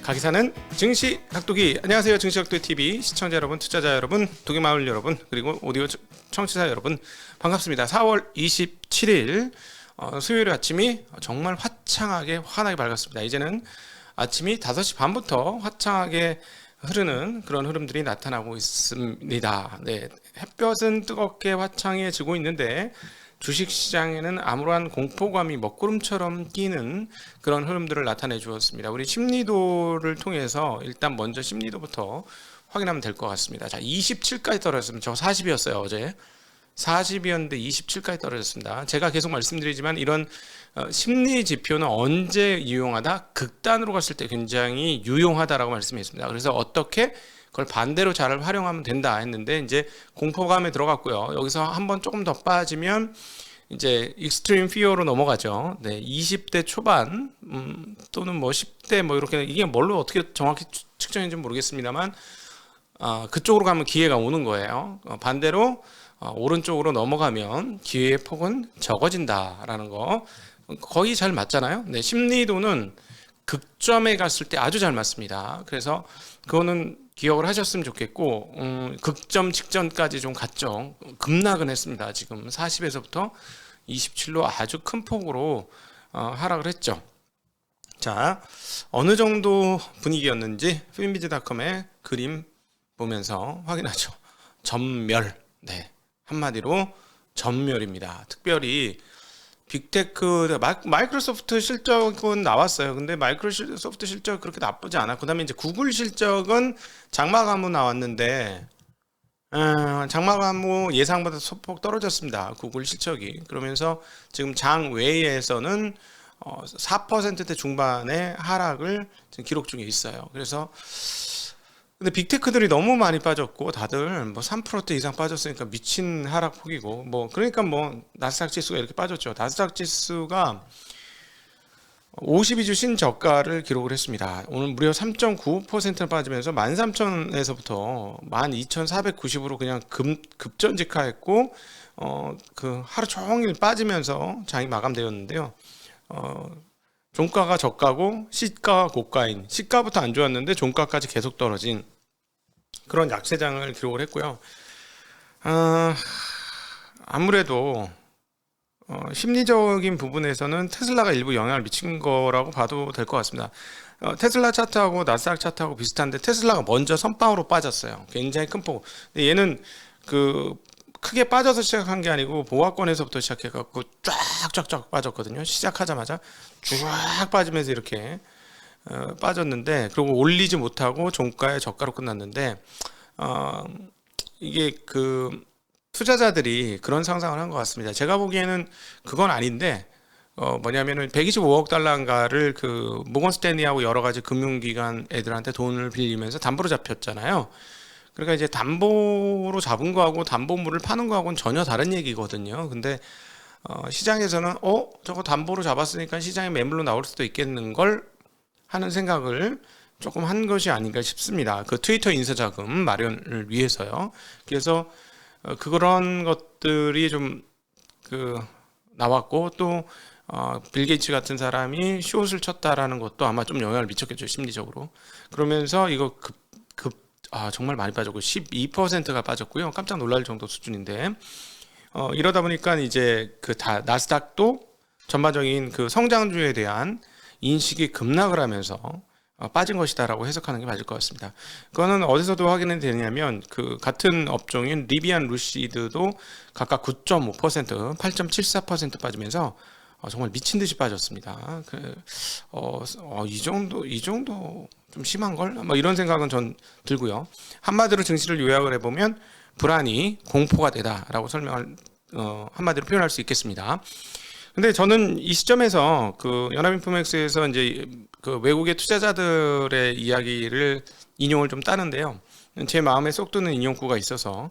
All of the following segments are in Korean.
가기사는 증시 각도기. 안녕하세요. 증시 각도기 TV 시청자 여러분, 투자자 여러분, 도기마을 여러분, 그리고 오디오 청취자 여러분, 반갑습니다. 4월 27일 수요일 아침이 정말 화창하게 환하게 밝았습니다. 이제는 아침이 5시 반부터 화창하게 흐르는 그런 흐름들이 나타나고 있습니다. 네, 햇볕은 뜨겁게 화창해지고 있는데 주식시장에는 아무런 공포감이 먹구름처럼 끼는 그런 흐름들을 나타내 주었습니다. 우리 심리도를 통해서 일단 먼저 심리도부터 확인하면 될 것 같습니다. 자, 27까지 떨어졌습니다. 저 40이었어요. 어제 40이었는데 27까지 떨어졌습니다. 제가 계속 말씀드리지만 이런 심리 지표는 언제 유용하다? 극단으로 갔을 때 굉장히 유용하다라고 말씀했습니다. 그래서 어떻게 그걸 반대로 잘 활용하면 된다 했는데 이제 공포감에 들어갔고요. 여기서 한번 조금 더 빠지면 이제 익스트림 피어로 넘어가죠. 네, 20대 초반 또는 뭐 10대 뭐 이렇게, 이게 뭘로 어떻게 정확히 측정인지 모르겠습니다만 그쪽으로 가면 기회가 오는 거예요. 반대로 오른쪽으로 넘어가면 기회의 폭은 적어진다라는 거 거의 잘 맞잖아요. 네, 심리도는 극점에 갔을 때 아주 잘 맞습니다. 그래서 그거는 기억을 하셨으면 좋겠고, 극점 직전까지 좀 갔죠. 급락은 했습니다. 지금 40에서부터 27로 아주 큰 폭으로 하락을 했죠. 자, 어느 정도 분위기였는지 finbiz.com의 그림 보면서 확인하죠. 전멸. 네, 한마디로 전멸입니다. 특별히 빅테크, 마이크로소프트 실적은 나왔어요. 근데 마이크로소프트 실적 그렇게 나쁘지 않아. 그 다음에 이제 구글 실적은 장마감호 나왔는데, 장마감호 예상보다 소폭 떨어졌습니다. 구글 실적이. 그러면서 지금 장 외에서는 4%대 중반의 하락을 지금 기록 중에 있어요. 그래서 근데 빅테크들이 너무 많이 빠졌고 다들 뭐 3% 이상 빠졌으니까 미친 하락폭이고, 뭐 그러니까 뭐 나스닥 지수가 이렇게 빠졌죠. 나스닥 지수가 52주 신저가를 기록을 했습니다. 오늘 무려 3.95% 빠지면서 13,000에서부터 12,490으로 그냥 급전직하했고, 그 하루 종일 빠지면서 장이 마감되었는데요. 종가가 저가고 시가가 고가인, 시가부터 안 좋았는데 종가까지 계속 떨어진 그런 약세장을 기록을 했고요. 아무래도 심리적인 부분에서는 테슬라가 일부 영향을 미친 거라고 봐도 될 것 같습니다. 테슬라 차트하고 나스닥 차트하고 비슷한데 테슬라가 먼저 선빵으로 빠졌어요. 굉장히 큰 폭. 근데 얘는 그 크게 빠져서 시작한 게 아니고 보합권에서부터 시작해갖고 쫙쫙쫙 빠졌거든요. 시작하자마자 쫙 빠지면서 이렇게 빠졌는데, 그리고 올리지 못하고 종가에 저가로 끝났는데, 이게 그 투자자들이 그런 상상을 한 것 같습니다. 제가 보기에는 그건 아닌데, 뭐냐면은 125억 달러인가를 그 모건 스탠리하고 여러 가지 금융기관 애들한테 돈을 빌리면서 담보로 잡혔잖아요. 그러니까 이제 담보로 잡은 거하고 담보물을 파는 거하고는 전혀 다른 얘기거든요. 근데 시장에서는 저거 담보로 잡았으니까 시장에 매물로 나올 수도 있겠는 걸 하는 생각을 조금 한 것이 아닌가 싶습니다. 그 트위터 인사자금 마련을 위해서요. 그래서 그런 것들이 좀 나왔고, 또 빌 게이츠 같은 사람이 숏을 쳤다라는 것도 아마 좀 영향을 미쳤겠죠, 심리적으로. 그러면서 이거 정말 많이 빠졌고 12%가 빠졌고요. 깜짝 놀랄 정도 수준인데, 이러다 보니까 이제 나스닥도 전반적인 그 성장주에 대한 인식이 급락을 하면서 빠진 것이다라고 해석하는 게 맞을 것 같습니다. 그거는 어디서도 확인이 되냐면 그 같은 업종인 리비안 루시드도 각각 9.5%, 8.74% 빠지면서 정말 미친 듯이 빠졌습니다. 이 정도 좀 심한 걸? 뭐 이런 생각은 전 들고요. 한마디로 증시를 요약을 해보면 불안이 공포가 되다라고 설명을 한마디로 표현할 수 있겠습니다. 근데 저는 이 시점에서 그 연합인포맥스에서 이제 그 외국의 투자자들의 이야기를 인용을 좀 따는데요. 제 마음에 쏙 드는 인용구가 있어서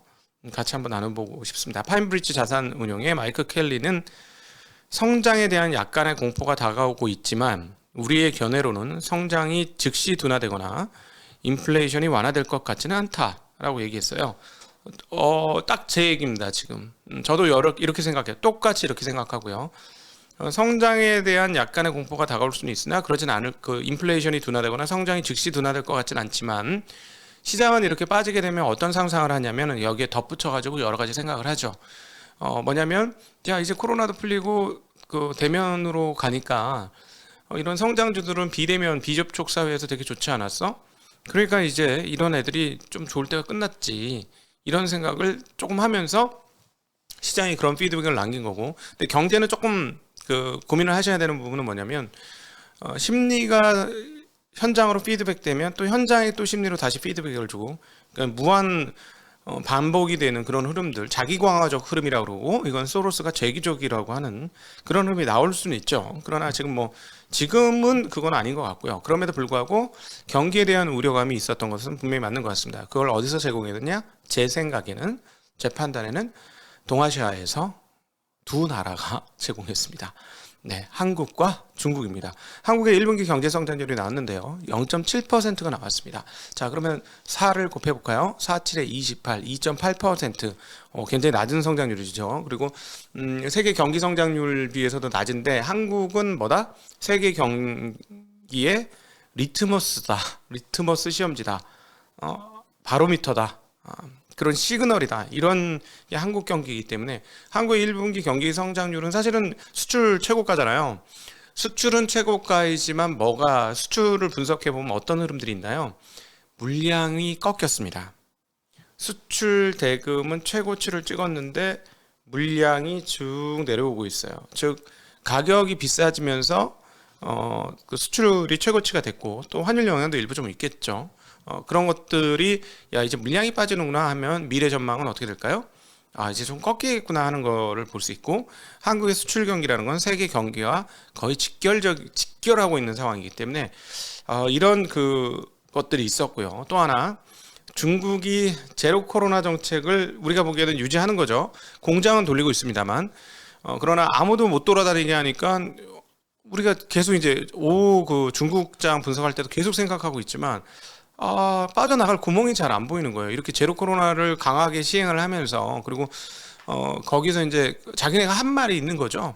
같이 한번 나눠보고 싶습니다. 파인브리지 자산운용의 마이크 켈리는 성장에 대한 약간의 공포가 다가오고 있지만 우리의 견해로는 성장이 즉시 둔화되거나 인플레이션이 완화될 것 같지는 않다라고 얘기했어요. 딱 제 얘기입니다. 지금 저도 이렇게 생각해요. 똑같이 이렇게 생각하고요. 성장에 대한 약간의 공포가 다가올 수는 있으나 그러진 않을 인플레이션이 둔화되거나 성장이 즉시 둔화될 것 같진 않지만 시장은 이렇게 빠지게 되면 어떤 상상을 하냐면 여기에 덧붙여 가지고 여러 가지 생각을 하죠. 뭐냐면 야 이제 코로나도 풀리고 대면으로 가니까 이런 성장주들은 비대면 비접촉 사회에서 되게 좋지 않았어? 그러니까 이제 이런 애들이 좀 좋을 때가 끝났지. 이런 생각을 조금 하면서 시장이 그런 피드백을 남긴 거고. 근데 경제는 조금 고민을 하셔야 되는 부분은 뭐냐면 심리가 현장으로 피드백되면 또 현장이 또 심리로 다시 피드백을 주고 그러니까 무한 반복이 되는 그런 흐름들 자기광화적 흐름이라고 그러고 이건 소로스가 재기적이라고 하는 그런 흐름이 나올 수는 있죠. 그러나 지금은 그건 아닌 것 같고요. 그럼에도 불구하고 경기에 대한 우려감이 있었던 것은 분명히 맞는 것 같습니다. 그걸 어디서 제공했느냐? 제 생각에는 제 판단에는 동아시아에서 두 나라가 제공했습니다. 네, 한국과 중국입니다. 한국의 1분기 경제 성장률이 나왔는데요. 0.7%가 나왔습니다. 자, 그러면 4를 곱해볼까요? 4, 7에 28, 2.8%. 굉장히 낮은 성장률이죠. 그리고 세계 경기 성장률 비해서도 낮은데 한국은 뭐다? 세계 경기의 리트머스다. 리트머스 시험지다. 바로미터다. 그런 시그널이다. 이런 게 한국 경기이기 때문에 한국의 1분기 경기 성장률은 사실은 수출 최고가잖아요. 수출은 최고가이지만 수출을 분석해 보면 어떤 흐름들이 있나요? 물량이 꺾였습니다. 수출 대금은 최고치를 찍었는데 물량이 쭉 내려오고 있어요. 즉 가격이 비싸지면서 수출이 최고치가 됐고 또 환율 영향도 일부 좀 있겠죠. 그런 것들이 이제 물량이 빠지는구나 하면 미래 전망은 어떻게 될까요? 이제 좀 꺾이겠구나 하는 거를 볼 수 있고 한국의 수출 경기라는 건 세계 경기와 거의 직결하고 있는 상황이기 때문에 이런 것들이 있었고요. 또 하나 중국이 제로 코로나 정책을 우리가 보기에는 유지하는 거죠. 공장은 돌리고 있습니다만 그러나 아무도 못 돌아다니게 하니까 우리가 계속 이제 중국장 분석할 때도 계속 생각하고 있지만 빠져나갈 구멍이 잘 안 보이는 거예요. 이렇게 제로 코로나를 강하게 시행을 하면서 그리고 거기서 이제 자기네가 한 말이 있는 거죠.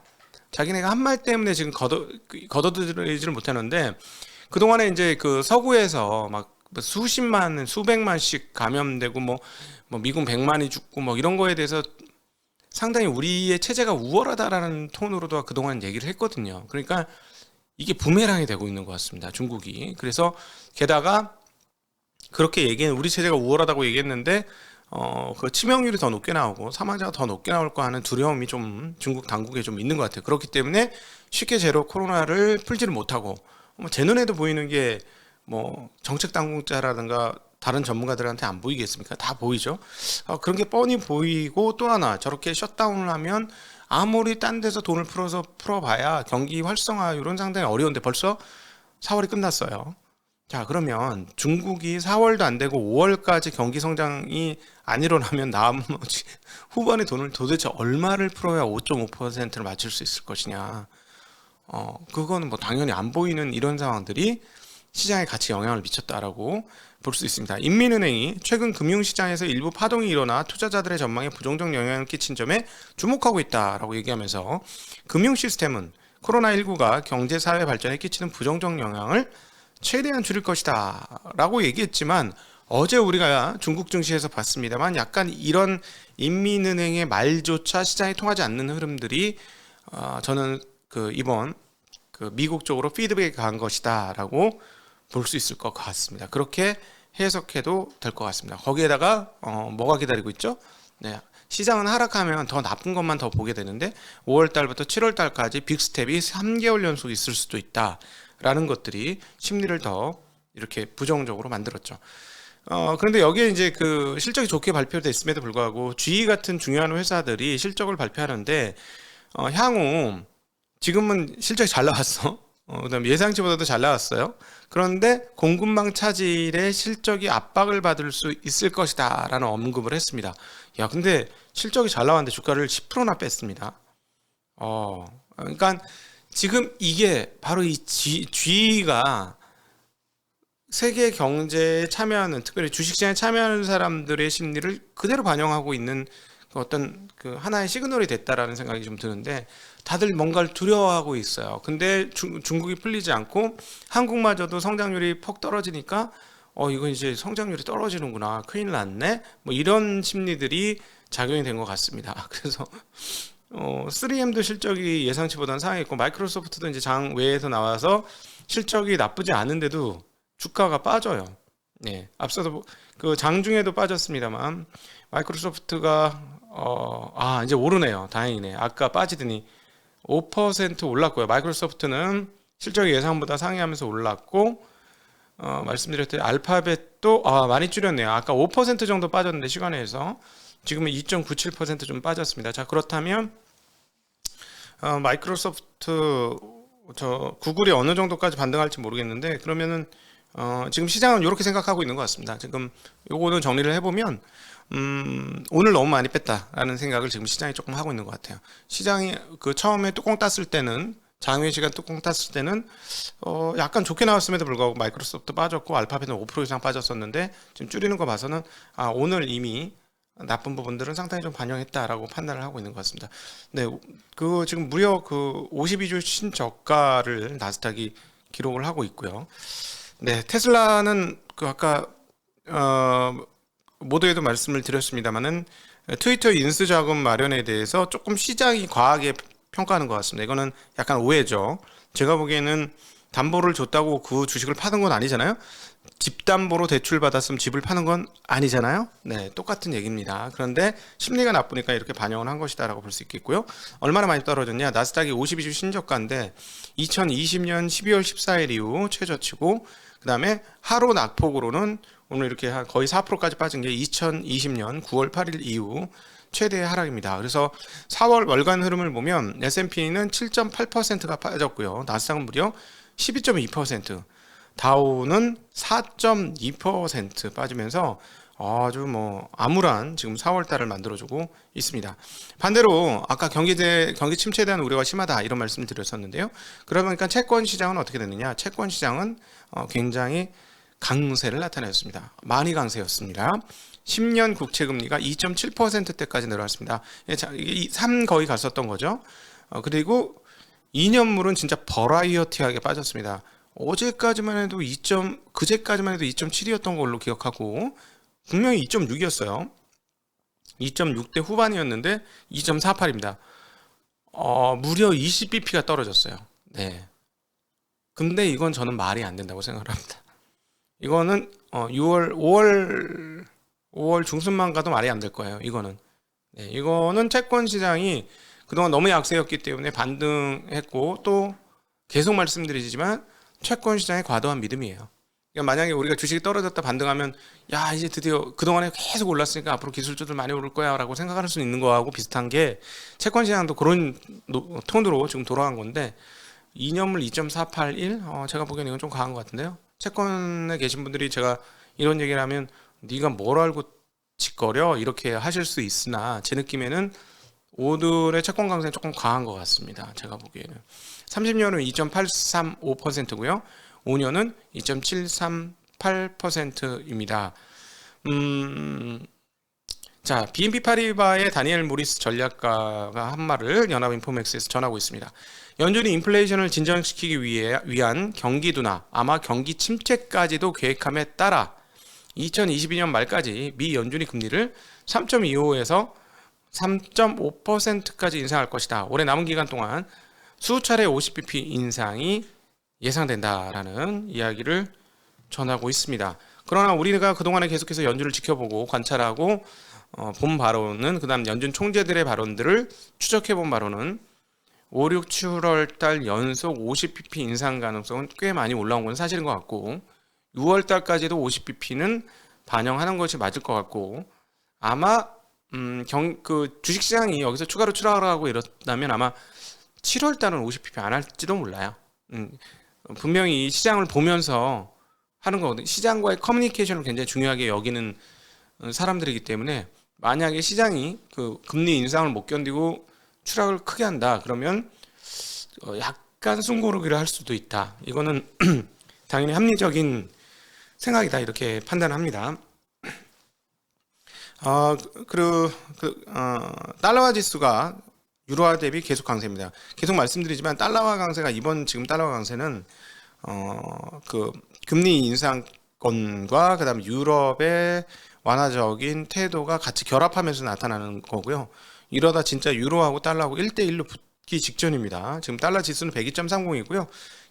자기네가 한 말 때문에 지금 걷어들이지를 못하는데 그동안에 이제 서구에서 막 수십만, 수백만씩 감염되고 미군 100만이 죽고 이런 거에 대해서 상당히 우리의 체제가 우월하다라는 톤으로도 그동안 얘기를 했거든요. 그러니까 이게 부메랑이 되고 있는 것 같습니다. 중국이. 그래서 게다가 그렇게 우리 체제가 우월하다고 얘기했는데 그 치명률이 더 높게 나오고 사망자가 더 높게 나올 거 하는 두려움이 좀 중국 당국에 좀 있는 것 같아요. 그렇기 때문에 쉽게 제로 코로나를 풀지를 못하고 제 눈에도 보이는 게 정책 당국자라든가 다른 전문가들한테 안 보이겠습니까? 다 보이죠. 그런 게 뻔히 보이고 또 하나 저렇게 셧다운을 하면 아무리 딴 데서 돈을 풀어봐야 경기 활성화율은 상당히 어려운데 벌써 4월이 끝났어요. 자, 그러면 중국이 4월도 안 되고 5월까지 경기 성장이 안 일어나면 나머지 후반에 돈을 도대체 얼마를 풀어야 5.5%를 맞출 수 있을 것이냐. 그거는 당연히 안 보이는 이런 상황들이 시장에 같이 영향을 미쳤다라고 볼 수 있습니다. 인민은행이 최근 금융시장에서 일부 파동이 일어나 투자자들의 전망에 부정적 영향을 끼친 점에 주목하고 있다라고 얘기하면서 금융 시스템은 코로나19가 경제 사회 발전에 끼치는 부정적 영향을 최대한 줄일 것이다 라고 얘기했지만 어제 우리가 중국 증시에서 봤습니다만 약간 이런 인민은행의 말조차 시장에 통하지 않는 흐름들이 저는 이번 미국 쪽으로 피드백이 간 것이다 라고 볼 수 있을 것 같습니다. 그렇게 해석해도 될 것 같습니다. 거기에다가 뭐가 기다리고 있죠? 네, 시장은 하락하면 더 나쁜 것만 더 보게 되는데 5월달부터 7월달까지 빅스텝이 3개월 연속 있을 수도 있다 라는 것들이 심리를 더 이렇게 부정적으로 만들었죠. 그런데 여기에 이제 실적이 좋게 발표됐음에도 불구하고 GE 같은 중요한 회사들이 실적을 발표하는데 향후 지금은 실적이 잘 나왔어. 그다음에 예상치보다도 잘 나왔어요. 그런데 공급망 차질에 실적이 압박을 받을 수 있을 것이다 라는 언급을 했습니다. 야, 근데 실적이 잘 나왔는데 주가를 10%나 뺐습니다. 그러니까 지금 이게 바로 이 GE가 세계 경제에 참여하는 특별히 주식시장에 참여하는 사람들의 심리를 그대로 반영하고 있는 그 어떤 그 하나의 시그널이 됐다라는 생각이 좀 드는데 다들 뭔가를 두려워하고 있어요. 근데 중국이 풀리지 않고 한국마저도 성장률이 폭 떨어지니까 이건 이제 성장률이 떨어지는구나, 큰일 났네, 뭐 이런 심리들이 작용이 된 것 같습니다. 그래서 3M도 실적이 예상치보다는 상했고 마이크로소프트도 이제 장 외에서 나와서 실적이 나쁘지 않은데도 주가가 빠져요. 네, 앞서도 그 장중에도 빠졌습니다만 마이크로소프트가 이제 오르네요. 다행이네. 아까 빠지더니 5% 올랐고요. 마이크로소프트는 실적이 예상보다 상회하면서 올랐고 말씀드렸듯이 알파벳도 많이 줄였네요. 아까 5% 정도 빠졌는데 시간에서 지금은 2.97% 좀 빠졌습니다. 자, 그렇다면 마이크로소프트 구글이 어느 정도까지 반등할지 모르겠는데 그러면은 지금 시장은 이렇게 생각하고 있는 것 같습니다. 지금 요거는 정리를 해보면 오늘 너무 많이 뺐다라는 생각을 지금 시장이 조금 하고 있는 것 같아요. 시장이 그 처음에 뚜껑 땄을 때는 장외 시간 뚜껑 땄을 때는 약간 좋게 나왔음에도 불구하고 마이크로소프트 빠졌고 알파벳은 5% 이상 빠졌었는데 지금 줄이는 거 봐서는 오늘 이미 나쁜 부분들은 상당히 좀 반영했다라고 판단을 하고 있는 것 같습니다. 네, 그 지금 무려 그 52주 신저가를 나스닥이 기록을 하고 있고요. 네, 테슬라는 그 아까 모두에도 말씀을 드렸습니다만은 트위터 인수 자금 마련에 대해서 조금 시장이 과하게 평가하는 것 같습니다. 이거는 약간 오해죠. 제가 보기에는 담보를 줬다고 그 주식을 파는 건 아니잖아요. 집 담보로 대출 받았으면 집을 파는 건 아니잖아요. 네, 똑같은 얘기입니다. 그런데 심리가 나쁘니까 이렇게 반영을 한 것이다라고 볼 수 있겠고요. 얼마나 많이 떨어졌냐? 나스닥이 52주 신저가인데 2020년 12월 14일 이후 최저치고 그다음에 하루 낙폭으로는 오늘 이렇게 거의 4%까지 빠진 게 2020년 9월 8일 이후 최대 하락입니다. 그래서 4월 월간 흐름을 보면 S&P는 7.8%가 빠졌고요. 나스닥은 무려 12.2%, 다우는 4.2% 빠지면서 아주 뭐 암울한 지금 4월 달을 만들어주고 있습니다. 반대로 아까 경기 침체에 대한 우려가 심하다 이런 말씀을 드렸었는데요. 그러다 보니까 채권 시장은 어떻게 됐느냐? 채권 시장은 굉장히 강세를 나타냈습니다. 많이 강세였습니다. 10년 국채 금리가 2.7%대까지 내려왔습니다. 3 거의 갔었던 거죠. 그리고 2년물은 진짜 버라이어티하게 빠졌습니다. 어제까지만 해도 그제까지만 해도 2.7이었던 걸로 기억하고 분명히 2.6이었어요. 2.6대 후반이었는데 2.48입니다. 무려 20bp가 떨어졌어요. 네. 근데 이건 저는 말이 안 된다고 생각을 합니다. 이거는 5월 중순만 가도 말이 안 될 거예요. 이거는. 네, 이거는 채권 시장이 그동안 너무 약세였기 때문에 반등했고 또 계속 말씀드리지만 채권 시장의 과도한 믿음이에요. 그러니까 만약에 우리가 주식이 떨어졌다 반등하면 야 이제 드디어 그동안에 계속 올랐으니까 앞으로 기술주들 많이 오를 거야 라고 생각할 수 있는 거하고 비슷한 게 채권 시장도 그런 톤으로 지금 돌아간 건데 2년물 2.481 제가 보기에는 이건 좀 강한 것 같은데요. 채권에 계신 분들이 제가 이런 얘기를 하면 네가 뭘 알고 짓거려 이렇게 하실 수 있으나 제 느낌에는 오늘의 채권 강세는 조금 강한 것 같습니다. 제가 보기에는 30년은 2.835%고요. 5년은 2.738%입니다. 자, BNP 파리바의 다니엘 모리스 전략가가 한 말을 연합인포맥스에서 전하고 있습니다. 연준이 인플레이션을 진정시키기 위한 경기 둔화, 아마 경기 침체까지도 계획함에 따라 2022년 말까지 미 연준이 금리를 3.25에서 3.5%까지 인상할 것이다. 올해 남은 기간 동안 수차례 50bp 인상이 예상된다라는 이야기를 전하고 있습니다. 그러나 우리가 그동안에 계속해서 연준을 지켜보고 관찰하고 본 바로는 그다음 연준 총재들의 발언들을 추적해본 바로는 5, 6, 7월 달 연속 50bp 인상 가능성은 꽤 많이 올라온 건 사실인 것 같고 6월 달까지도 50bp는 반영하는 것이 맞을 것 같고 아마 그 주식시장이 여기서 추가로 추락하고 이렇다면 아마 7월 달은 50bp 안 할지도 몰라요. 분명히 시장을 보면서 하는 거거든요. 시장과의 커뮤니케이션을 굉장히 중요하게 여기는 사람들이기 때문에 만약에 시장이 그 금리 인상을 못 견디고 추락을 크게 한다 그러면 약간 숨고르기를 할 수도 있다. 이거는 당연히 합리적인 생각이다 이렇게 판단합니다. 달러화 지수가 유로화 대비 계속 강세입니다. 계속 말씀드리지만 달러화 강세가 지금 달러화 강세는 그 금리 인상권과 그다음 유럽의 완화적인 태도가 같이 결합하면서 나타나는 거고요. 이러다 진짜 유로하고 달러하고 1대1로 붙기 직전입니다. 지금 달러 지수는 102.30이고요.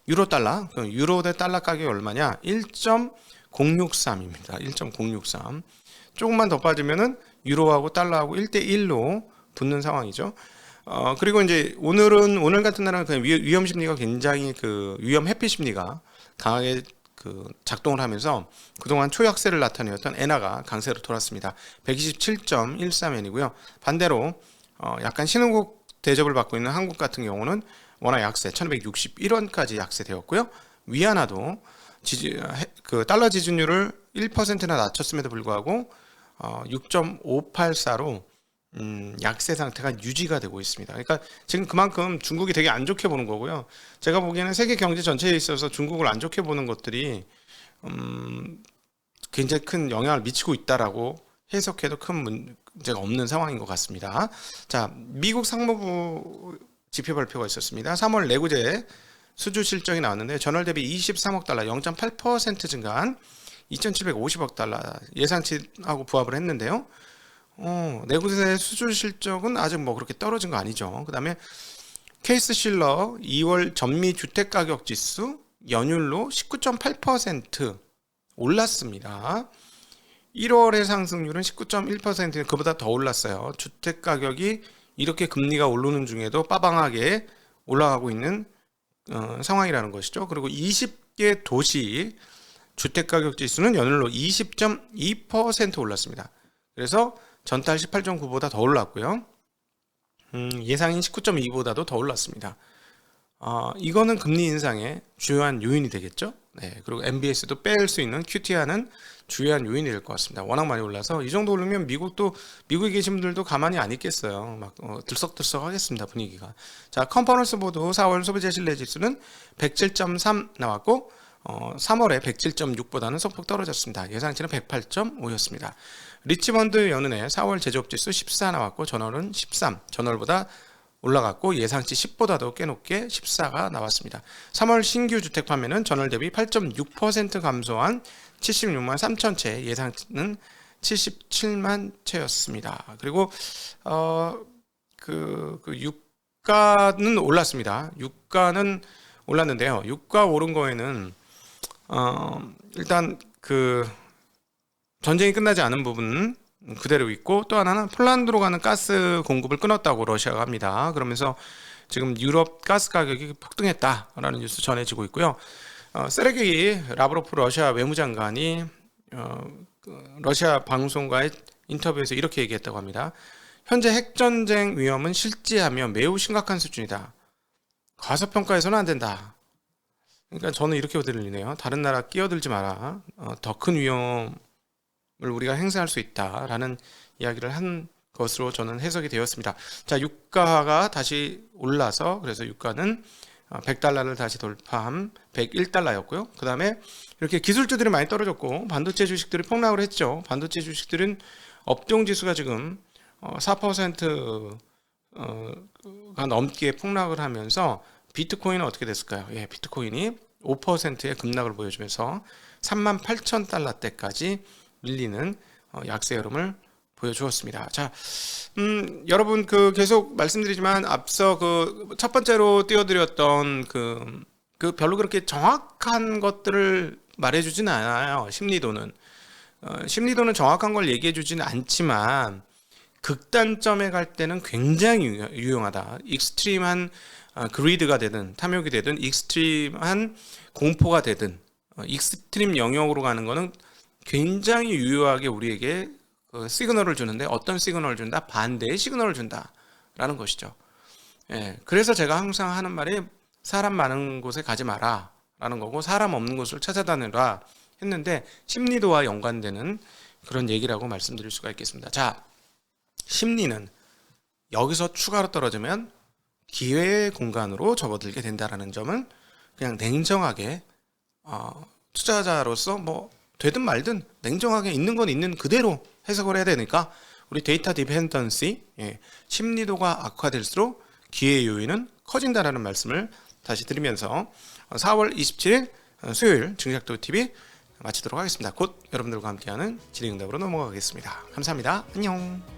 유로 달러, 유로 대 달러 가격이 얼마냐? 1.063입니다. 1.063. 조금만 더 빠지면은 유로하고 달러하고 1대1로 붙는 상황이죠. 그리고 이제 오늘 같은 날은 그냥 위험 심리가 굉장히 위험 회피 심리가 강하게 작동을 하면서 그동안 초약세를 나타내었던 엔화가 강세로 돌았습니다. 127.13엔이고요. 반대로 약간 신흥국 대접을 받고 있는 한국 같은 경우는 워낙 약세 1161원까지 약세되었고요. 위안화도 달러 지준율을 1%나 낮췄음에도 불구하고 6.584로 약세 상태가 유지가 되고 있습니다. 그러니까 지금 그만큼 중국이 되게 안 좋게 보는 거고요. 제가 보기에는 세계 경제 전체에 있어서 중국을 안 좋게 보는 것들이 굉장히 큰 영향을 미치고 있다라고 해석해도 큰 문제가 없는 상황인 것 같습니다. 자, 미국 상무부 지표 발표가 있었습니다. 3월 내구재 수주 실적이 나왔는데 전월 대비 23억 달러 0.8% 증가한 2,750억 달러 예상치하고 부합을 했는데요. 내구재 수주 실적은 아직 뭐 그렇게 떨어진 거 아니죠. 그 다음에 케이스 실러 2월 전미 주택 가격 지수 연율로 19.8% 올랐습니다. 1월의 상승률은 19.1%, 그보다 더 올랐어요. 주택 가격이 이렇게 금리가 오르는 중에도 빠방하게 올라가고 있는 상황이라는 것이죠. 그리고 20개 도시 주택 가격 지수는 연율로 20.2% 올랐습니다. 그래서 전달 18.9보다 더 올랐고요. 예상인 19.2보다도 더 올랐습니다. 이거는 금리 인상의 주요한 요인이 되겠죠. 네, 그리고 MBS도 뺄 수 있는 QT하는 주요한 요인이 될 것 같습니다. 워낙 많이 올라서 이 정도 오르면 미국에 계신 분들도 가만히 안 있겠어요. 막 들썩들썩 하겠습니다, 분위기가. 자, 컨퍼런스 보드 4월 소비자 신뢰 지수는 107.3 나왔고 3월에 107.6보다는 소폭 떨어졌습니다. 예상치는 108.5였습니다. 리치먼드 연은의 4월 제조업지수 14 나왔고 전월은 13, 전월보다 올라갔고 예상치 10보다도 꽤 높게 14가 나왔습니다. 3월 신규 주택 판매는 전월 대비 8.6% 감소한 76만 3천 채, 예상치는 77만 채였습니다. 그리고 유가는 올랐습니다. 유가는 올랐는데요. 유가 오른 거에는 일단 전쟁이 끝나지 않은 부분은 그대로 있고, 또 하나는 폴란드로 가는 가스 공급을 끊었다고 러시아가 합니다. 그러면서 지금 유럽 가스 가격이 폭등했다라는 뉴스 전해지고 있고요. 세르게이 라브로프 러시아 외무장관이 러시아 방송과의 인터뷰에서 이렇게 얘기했다고 합니다. 현재 핵전쟁 위험은 실제하며 매우 심각한 수준이다. 과소평가해서는 안 된다. 그러니까 저는 이렇게 들리네요. 다른 나라 끼어들지 마라. 더 큰 위험을 우리가 행사할 수 있다라는 이야기를 한 것으로 저는 해석이 되었습니다. 자, 유가가 다시 올라서 그래서 유가는 100달러를 다시 돌파한 101달러였고요. 그 다음에 이렇게 기술주들이 많이 떨어졌고 반도체 주식들이 폭락을 했죠. 반도체 주식들은 업종 지수가 지금 4%가 넘게 폭락을 하면서 비트코인은 어떻게 됐을까요? 예, 비트코인이 5%의 급락을 보여주면서 38,000달러대까지 밀리는 약세 흐름을 보여주었습니다. 자, 여러분 계속 말씀드리지만 앞서 첫 번째로 띄워드렸던 별로 그렇게 정확한 것들을 말해주진 않아요. 심리도는 정확한 걸 얘기해주지는 않지만 극단점에 갈 때는 굉장히 유용하다. 익스트림한 그리드가 되든 탐욕이 되든 익스트림한 공포가 되든 익스트림 영역으로 가는 거는 굉장히 유효하게 우리에게 시그널을 주는데, 어떤 시그널을 준다? 반대의 시그널을 준다라는 것이죠. 예, 그래서 제가 항상 하는 말이 사람 많은 곳에 가지 마라 라는 거고, 사람 없는 곳을 찾아다니라 했는데 심리도와 연관되는 그런 얘기라고 말씀드릴 수가 있겠습니다. 자, 심리는 여기서 추가로 떨어지면 기회의 공간으로 접어들게 된다라는 점은 그냥 냉정하게 투자자로서 되든 말든 냉정하게 있는 건 있는 그대로 해석을 해야 되니까 우리 데이터 디펜던시, 심리도가 악화될수록 기회 요인은 커진다라는 말씀을 다시 드리면서 4월 27일 수요일 증시학도 TV 마치도록 하겠습니다. 곧 여러분들과 함께하는 질의응답으로 넘어가겠습니다. 감사합니다. 안녕.